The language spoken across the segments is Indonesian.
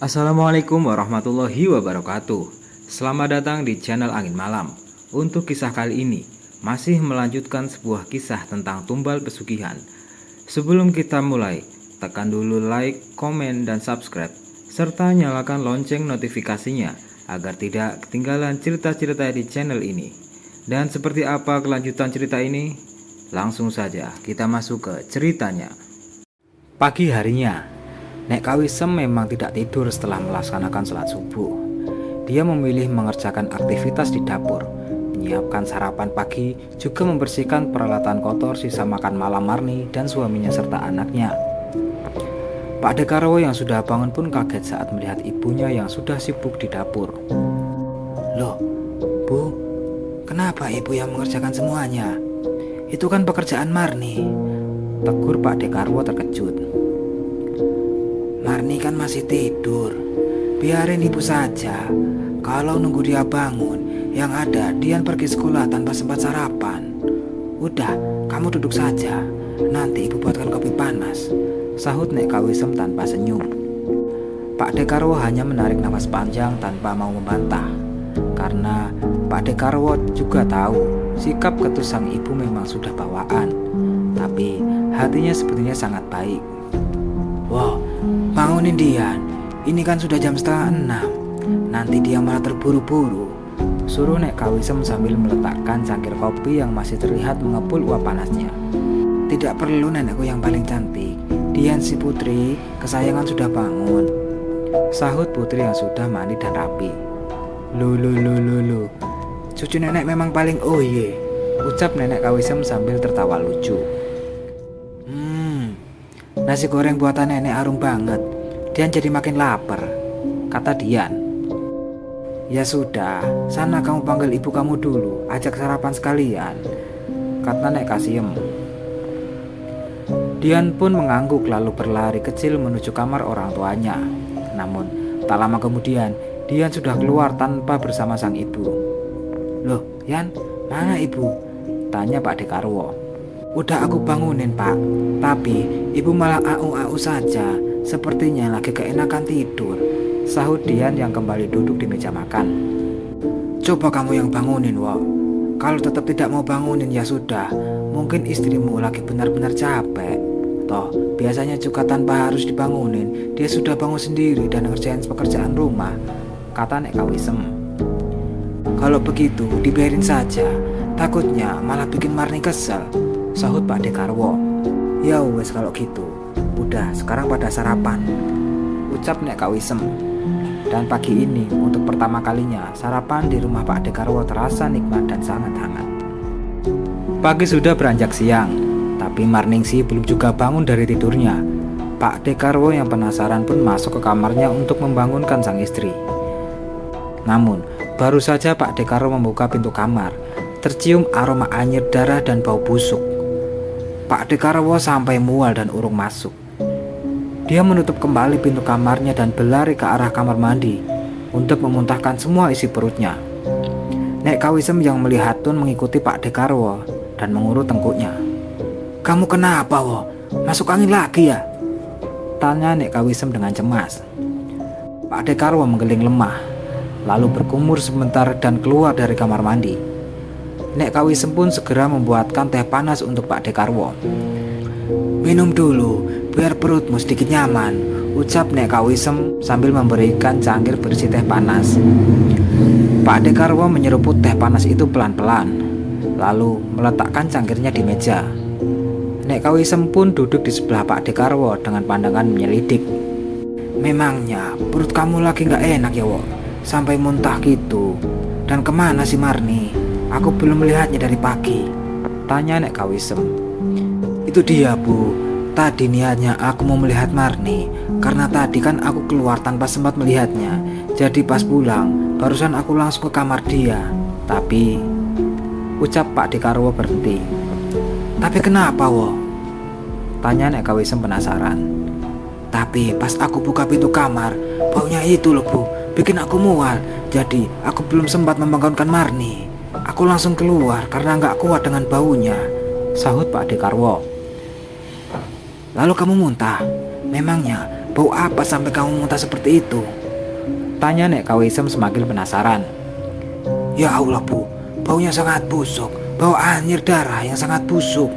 Assalamualaikum warahmatullahi wabarakatuh. Selamat datang di channel Angin Malam. Untuk kisah kali ini masih melanjutkan sebuah kisah tentang tumbal pesugihan. Sebelum kita mulai, tekan dulu like, komen, dan subscribe, serta nyalakan lonceng notifikasinya agar tidak ketinggalan cerita-cerita di channel ini. Dan seperti apa kelanjutan cerita ini? Langsung saja kita masuk ke ceritanya. Pagi harinya, Nek Kawisem memang tidak tidur setelah melaksanakan sholat subuh. Dia memilih mengerjakan aktivitas di dapur, menyiapkan sarapan pagi, juga membersihkan peralatan kotor sisa makan malam Marni dan suaminya serta anaknya. Pak Dekarwo yang sudah bangun pun kaget saat melihat ibunya yang sudah sibuk di dapur. "Loh, Bu, kenapa ibu yang mengerjakan semuanya? Itu kan pekerjaan Marni," tegur Pak Dekarwo terkejut. "Marni kan masih tidur, biarin ibu saja. Kalau nunggu dia bangun, yang ada Dian pergi sekolah tanpa sempat sarapan. Udah, kamu duduk saja, nanti ibu buatkan kopi panas," sahut Nek Kawisem tanpa senyum. Pak Dekarwo hanya menarik nafas panjang tanpa mau membantah, karena Pak Dekarwo juga tahu sikap ketus sang ibu memang sudah bawaan, tapi hatinya sepertinya sangat baik. "Wow, bangunin Dian, ini kan sudah jam 5:30, nanti dia malah terburu-buru," suruh Nek Kawisem sambil meletakkan cangkir kopi yang masih terlihat mengepul uap panasnya. "Tidak perlu nenekku yang paling cantik, Dian si putri kesayangan sudah bangun," sahut putri yang sudah mandi dan rapi. Lu, cucu nenek memang paling oye," ucap Nenek Kawisem sambil tertawa lucu. "Nasi goreng buatan nenek harum banget, Dian jadi makin lapar," kata Dian. "Ya sudah, sana kamu panggil ibu kamu dulu, ajak sarapan sekalian," kata Nek Kasiem. Dian pun mengangguk lalu berlari kecil menuju kamar orang tuanya. Namun tak lama kemudian Dian sudah keluar tanpa bersama sang ibu. "Loh, Yan, mana ibu?" tanya Pak Dekarwo. "Udah aku bangunin, Pak, tapi ibu malah au-au saja, sepertinya lagi keenakan tidur," sahut Dian yang kembali duduk di meja makan. "Coba kamu yang bangunin, Wo. Kalau tetap tidak mau bangunin ya sudah, mungkin istrimu lagi benar-benar capek. Toh, biasanya juga tanpa harus dibangunin, dia sudah bangun sendiri dan ngerjain pekerjaan rumah," kata Nek Kawisem. "Kalau begitu dibiarin saja, takutnya malah bikin Marni kesel," sahut Pak Dekarwo. "Ya wes kalau gitu, udah sekarang pada sarapan," ucap Nek Kawisem. Dan pagi ini untuk pertama kalinya sarapan di rumah Pak Dekarwo terasa nikmat dan sangat hangat. Pagi sudah beranjak siang, tapi Marningsi belum juga bangun dari tidurnya. Pak Dekarwo yang penasaran pun masuk ke kamarnya untuk membangunkan sang istri. Namun baru saja Pak Dekarwo membuka pintu kamar, tercium aroma anyir darah dan bau busuk. Pak Dekarwo sampai mual dan urung masuk. Dia menutup kembali pintu kamarnya dan berlari ke arah kamar mandi untuk memuntahkan semua isi perutnya. Nek Kawisem yang melihat pun mengikuti Pak Dekarwo dan mengurut tengkuknya. "Kamu kenapa, Wo? Masuk angin lagi ya?" tanya Nek Kawisem dengan cemas. Pak Dekarwo menggeling lemah, lalu berkumur sebentar dan keluar dari kamar mandi. Nek Kawisem pun segera membuatkan teh panas untuk Pak Dekarwo. "Minum dulu, biar perutmu sedikit nyaman," ucap Nek Kawisem sambil memberikan cangkir berisi teh panas. Pak Dekarwo menyeruput teh panas itu pelan-pelan, lalu meletakkan cangkirnya di meja. Nek Kawisem pun duduk di sebelah Pak Dekarwo dengan pandangan menyelidik. "Memangnya perut kamu lagi gak enak ya, Wo? Sampai muntah gitu. Dan kemana si Marni? Aku belum melihatnya dari pagi," tanya Nek Kawisem. "Itu dia, Bu. Tadi niatnya aku mau melihat Marni, karena tadi kan aku keluar tanpa sempat melihatnya. Jadi pas pulang, barusan aku langsung ke kamar dia. Tapi," ucap Pak Dekarwo berhenti. "Tapi kenapa, Wo?" tanya Nek Kawisem penasaran. "Tapi pas aku buka pintu kamar, baunya itu loh, Bu, bikin aku mual. Jadi aku belum sempat membangunkan Marni. Aku langsung keluar karena nggak kuat dengan baunya," sahut Pak Dekarwo. Lalu kamu muntah. Memangnya bau apa sampai kamu muntah seperti itu? Tanya Nek Kawisem semakin penasaran. Ya Allah Bu, baunya sangat busuk. Bau anyir darah yang sangat busuk,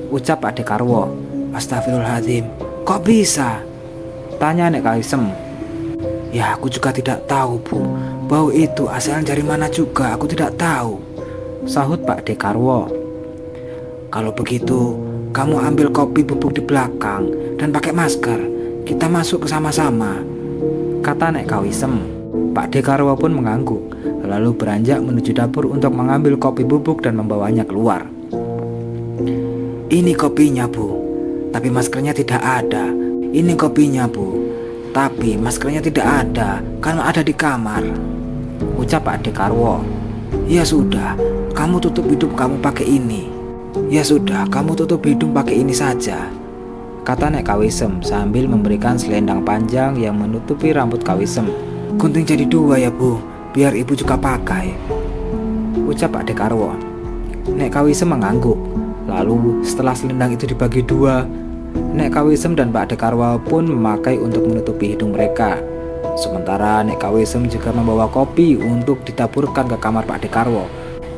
ucap Pak Dekarwo. Astagfirullahaladzim, kok bisa? Tanya Nek Kawisem. Ya aku juga tidak tahu Bu, bau itu asalnya dari mana juga aku tidak tahu, sahut Pak Dekarwo. Kalau begitu kamu ambil kopi bubuk di belakang dan pakai masker, kita masuk ke sama-sama, kata Nek Kawisem. Pak Dekarwo pun mengangguk, lalu beranjak menuju dapur untuk mengambil kopi bubuk dan membawanya keluar. Ini kopinya Bu, tapi maskernya tidak ada. Ini kopinya Bu, tapi maskernya tidak ada, kan ada di kamar, ucap Pak Dekarwo. Ya sudah, kamu tutup hidung kamu pakai ini. Ya sudah, kamu tutup hidung pakai ini saja, kata Nek Kawisem sambil memberikan selendang panjang yang menutupi rambut Kawisem. Gunting jadi 2 ya Bu, biar ibu juga pakai, ucap Pak Dekarwo. Nek Kawisem mengangguk. Lalu setelah selendang itu dibagi 2, Nek Kawisem dan Pak Dekarwo pun memakai untuk menutupi hidung mereka. Sementara Nek Kawisem juga membawa kopi untuk ditaburkan ke kamar Pak Dekarwo.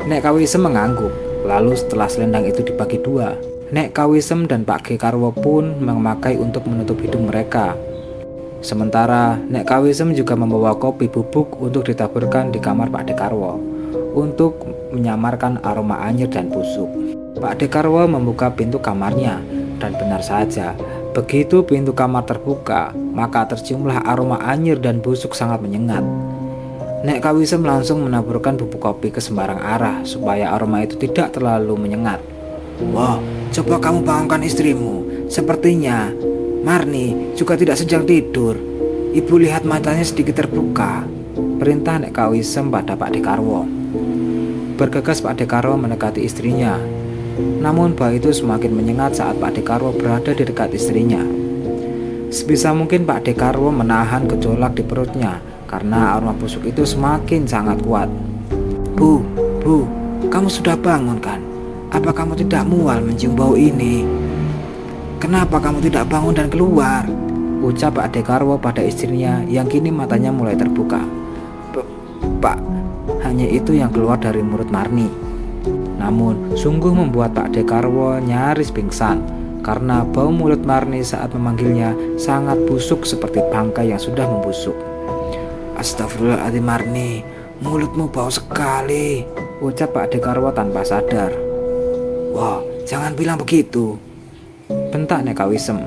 Nek Kawisem mengangguk. Lalu setelah selendang itu dibagi 2, Nek Kawisem dan Pak Dekarwo pun memakai untuk menutup hidung mereka. Sementara Nek Kawisem juga membawa kopi bubuk untuk ditaburkan di kamar Pak Dekarwo untuk menyamarkan aroma anyir dan busuk. Pak Dekarwo membuka pintu kamarnya, dan benar saja, begitu pintu kamar terbuka, maka terciumlah aroma anyir dan busuk sangat menyengat. Nek Kawisem langsung menaburkan bubuk kopi ke sembarang arah supaya aroma itu tidak terlalu menyengat. Wah, coba kamu bangunkan istrimu. Sepertinya Marni juga tidak sedang tidur. Ibu lihat matanya sedikit terbuka, perintah Nek Kawisem pada Pak Dekarwo. Bergegas Pak Dekarwo mendekati istrinya. Namun bau itu semakin menyengat saat Pak Dekarwo berada di dekat istrinya. Sebisa mungkin Pak Dekarwo menahan gejolak di perutnya karena aroma busuk itu semakin sangat kuat. Bu, kamu sudah bangun kan? Apa kamu tidak mual mencium bau ini? Kenapa kamu tidak bangun dan keluar? Ucap Pak Dekarwo pada istrinya yang kini matanya mulai terbuka. Pak, hanya itu yang keluar dari mulut Marni. Namun sungguh membuat Pak Dekarwo nyaris pingsan karena bau mulut Marni saat memanggilnya sangat busuk seperti bangkai yang sudah membusuk. Astagfirullahaladzim Marni, mulutmu bau sekali, ucap Pak Dekarwo tanpa sadar. Wah, jangan bilang begitu, bentak Nek Kawisem.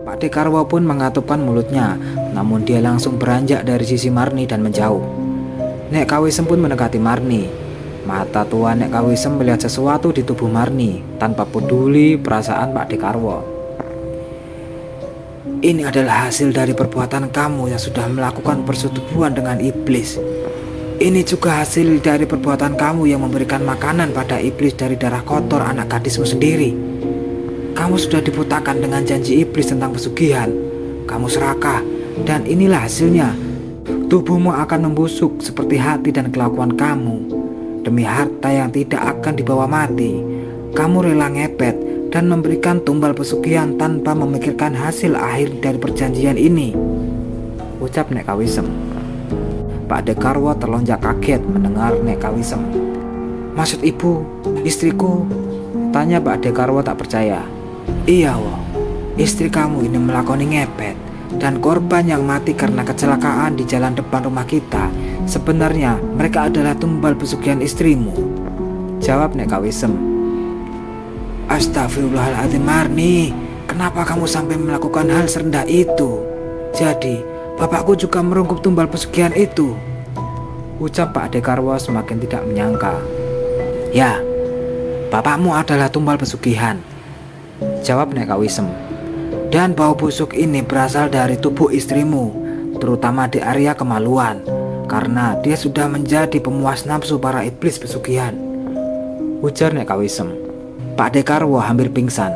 Pak Dekarwo pun mengatupkan mulutnya, namun dia langsung beranjak dari sisi Marni dan menjauh. Nek Kawisem pun mendekati Marni. Mata tua Nek Kawisem melihat sesuatu di tubuh Marni tanpa peduli perasaan Pak Dekarwo. Ini adalah hasil dari perbuatan kamu yang sudah melakukan persetubuhan dengan iblis. Ini juga hasil dari perbuatan kamu yang memberikan makanan pada iblis dari darah kotor anak gadismu sendiri. Kamu sudah dibutakan dengan janji iblis tentang pesugihan. Kamu serakah, dan inilah hasilnya. Tubuhmu akan membusuk seperti hati dan kelakuan kamu. Demi harta yang tidak akan dibawa mati, kamu rela ngepet dan memberikan tumbal pesugihan tanpa memikirkan hasil akhir dari perjanjian ini, ucap Nek Kawisem. Pak Dekarwo terlonjak kaget mendengar Nek Kawisem. Maksud ibu, istriku? Tanya Pak Dekarwo tak percaya. Iya wo, istri kamu ini melakoni ngepet, dan korban yang mati karena kecelakaan di jalan depan rumah kita, sebenarnya mereka adalah tumbal pesugihan istrimu, jawab Nek Kawisem. Astagfirullahaladzim Marni, kenapa kamu sampai melakukan hal serendah itu? Jadi bapakku juga merungkup tumbal pesugihan itu, ucap Pak Dekarwo semakin tidak menyangka. Ya, bapakmu adalah tumbal pesugihan, jawab Nek Kawisem. Dan bau busuk ini berasal dari tubuh istrimu, terutama di area kemaluan, karena dia sudah menjadi pemuas nafsu para iblis pesugihan, ujar Nek Kawisem. Pak Dekarwo hampir pingsan.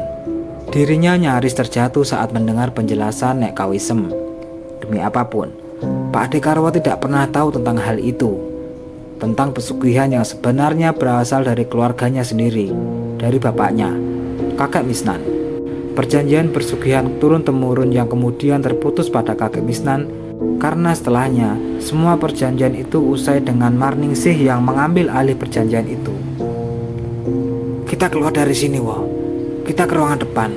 Dirinya nyaris terjatuh saat mendengar penjelasan Nek Kawisem. Demi apapun, Pak Dekarwo tidak pernah tahu tentang hal itu, tentang pesugihan yang sebenarnya berasal dari keluarganya sendiri, dari bapaknya, kakek Misnan. Perjanjian persugihan turun-temurun yang kemudian terputus pada kakek Misnan, karena setelahnya semua perjanjian itu usai dengan Marningsih yang mengambil alih perjanjian itu. "Kita keluar dari sini, Wo. Kita ke ruangan depan,"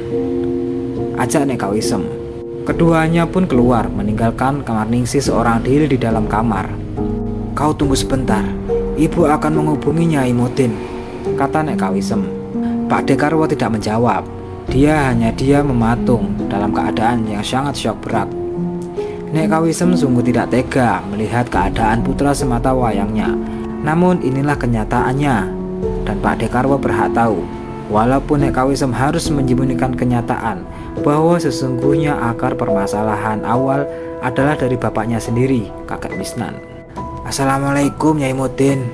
ajak Nek Kawisem. Keduanya pun keluar, meninggalkan Marningsih seorang diri di dalam kamar. "Kau tunggu sebentar, ibu akan menghubungi Nyai Mutin," kata Nek Kawisem. Pak Dekarwo tidak menjawab. Dia hanya mematung dalam keadaan yang sangat syok berat. Nek Kawisem sungguh tidak tega melihat keadaan putra semata wayangnya. Namun inilah kenyataannya, dan Pak Dekarwo berhak tahu. Walaupun Nek Kawisem harus menyembunyikan kenyataan bahwa sesungguhnya akar permasalahan awal adalah dari bapaknya sendiri, kakek Misnan. "Assalamualaikum Nyai Mutin."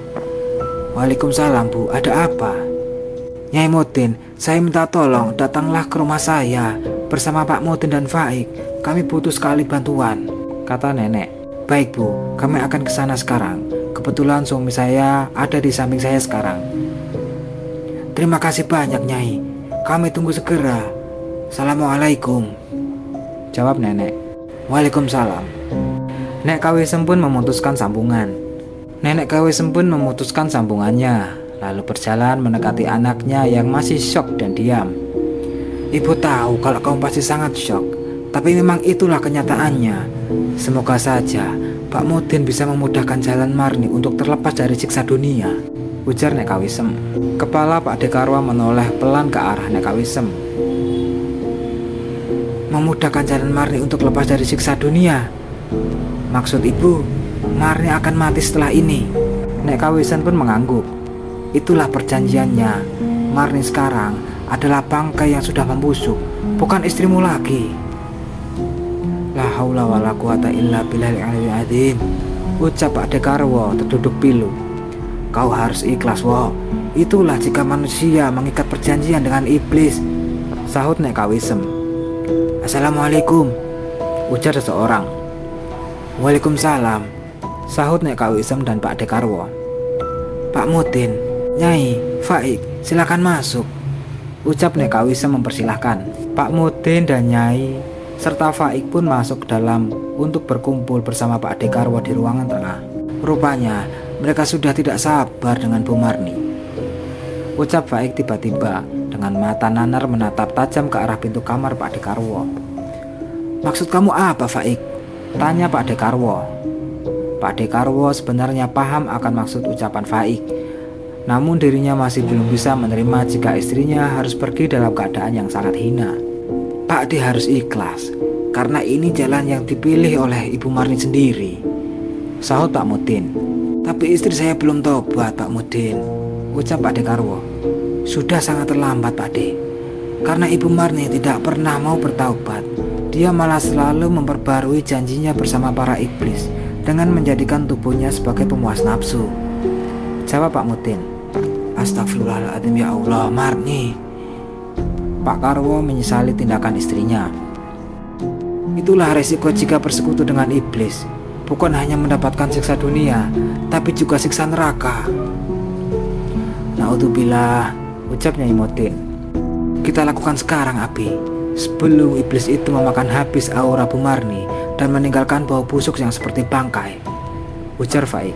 "Waalaikumsalam Bu, ada apa?" "Nyai Mutin, saya minta tolong datanglah ke rumah saya bersama Pak Mutin dan Faik. Kami butuh sekali bantuan," kata nenek. "Baik Bu, kami akan ke sana sekarang. Kebetulan suami saya ada di samping saya sekarang." "Terima kasih banyak Nyai. Kami tunggu segera. Assalamualaikum," jawab nenek. "Waalaikumsalam." Nek Kawisem pun memutuskan sambungan. Nenek Kawisem pun memutuskan sambungannya, lalu berjalan mendekati anaknya yang masih syok dan diam. "Ibu tahu kalau kamu pasti sangat syok, tapi memang itulah kenyataannya. Semoga saja Pak Mutin bisa memudahkan jalan Marni untuk terlepas dari siksa dunia," ujar Nek Kawisem. Kepala Pak Dekarwo menoleh pelan ke arah Nek Kawisem. "Memudahkan jalan Marni untuk lepas dari siksa dunia? Maksud ibu, Marni akan mati setelah ini?" Nek Kawisem pun mengangguk. "Itulah perjanjiannya. Marni sekarang adalah bangkai yang sudah membusuk, bukan istrimu lagi." "La haula wala quwata illa billahil aliyyil azim," ucap Pak Dekarwo terduduk pilu. "Kau harus ikhlas, Wo. Itulah jika manusia mengikat perjanjian dengan iblis," sahut Nek Kawisem. "Assalamualaikum," ujar seseorang. "Waalaikumsalam," sahut Nek Kawisem dan Pak Dekarwo. "Pak Mutin, Nyai, Faik, silakan masuk," ucap Nek Kawisem mempersilahkan. Pak Mutin dan Nyai serta Faik pun masuk ke dalam untuk berkumpul bersama Pak Dekarwo di ruangan tengah. "Rupanya mereka sudah tidak sabar dengan Bu Marni," ucap Faik tiba-tiba dengan mata nanar menatap tajam ke arah pintu kamar Pak Dekarwo. "Maksud kamu apa, Faik?" tanya Pak Dekarwo. Pak Dekarwo sebenarnya paham akan maksud ucapan Faik, namun dirinya masih belum bisa menerima jika istrinya harus pergi dalam keadaan yang sangat hina. "Pak D harus ikhlas, karena ini jalan yang dipilih oleh Ibu Marni sendiri," sahut Pak Mutin. "Tapi istri saya belum tobat, Pak Mutin," ucap Pak Dekarwo. "Sudah sangat terlambat, Pak D. Karena Ibu Marni tidak pernah mau bertaubat. Dia malah selalu memperbarui janjinya bersama para iblis dengan menjadikan tubuhnya sebagai pemuas nafsu," jawab Pak Mutin. "Astagfirullahaladzim, ya Allah, Marni." Pak Karwo menyesali tindakan istrinya. "Itulah resiko jika bersekutu dengan iblis. Bukan hanya mendapatkan siksa dunia, tapi juga siksa neraka." "Naudzubillah," ucap Nyai Mutin. "Kita lakukan sekarang, Abi, sebelum iblis itu memakan habis aura Bu Marni dan meninggalkan bau busuk yang seperti bangkai," ujar Faik.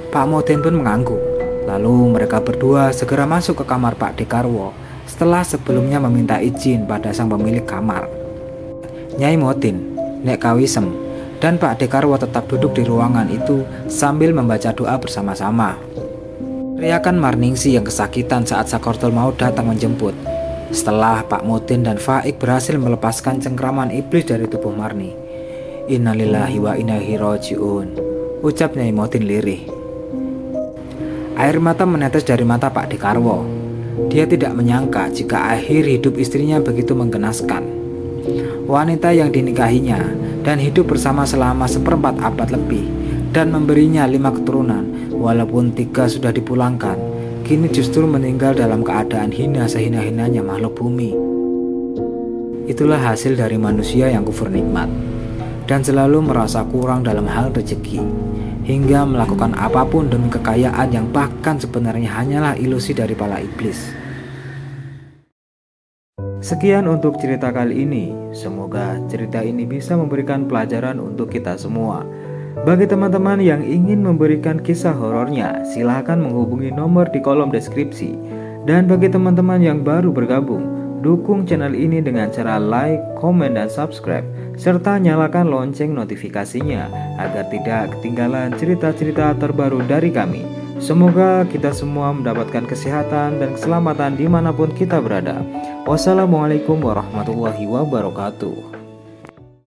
Pak Mutin pun mengangguk. Lalu mereka berdua segera masuk ke kamar Pak Dekarwo setelah sebelumnya meminta izin pada sang pemilik kamar. Nyai Mutin, Nek Kawisem, dan Pak Dekarwo tetap duduk di ruangan itu sambil membaca doa bersama-sama. Teriakan Marningsih yang kesakitan saat Sakortul Maut datang menjemput. Setelah Pak Mutin dan Faik berhasil melepaskan cengkraman iblis dari tubuh Marni. "Innalillahi wa inna ilaihi rajiun," ucap Nyai Mutin lirih. Air mata menetes dari mata Pak Dekarwo. Dia tidak menyangka jika akhir hidup istrinya begitu menggenaskan. Wanita yang dinikahinya dan hidup bersama selama seperempat abad lebih dan memberinya 5 keturunan, walaupun 3 sudah dipulangkan, kini justru meninggal dalam keadaan hina sehina-hinanya makhluk bumi. Itulah hasil dari manusia yang kufur nikmat dan selalu merasa kurang dalam hal rezeki, hingga melakukan apapun demi kekayaan yang bahkan sebenarnya hanyalah ilusi dari para iblis. Sekian untuk cerita kali ini. Semoga cerita ini bisa memberikan pelajaran untuk kita semua. Bagi teman-teman yang ingin memberikan kisah horornya, silahkan menghubungi nomor di kolom deskripsi. Dan bagi teman-teman yang baru bergabung, dukung channel ini dengan cara like, komen, dan subscribe, serta nyalakan lonceng notifikasinya agar tidak ketinggalan cerita-cerita terbaru dari kami. Semoga kita semua mendapatkan kesehatan dan keselamatan dimanapun kita berada. Wassalamualaikum warahmatullahi wabarakatuh.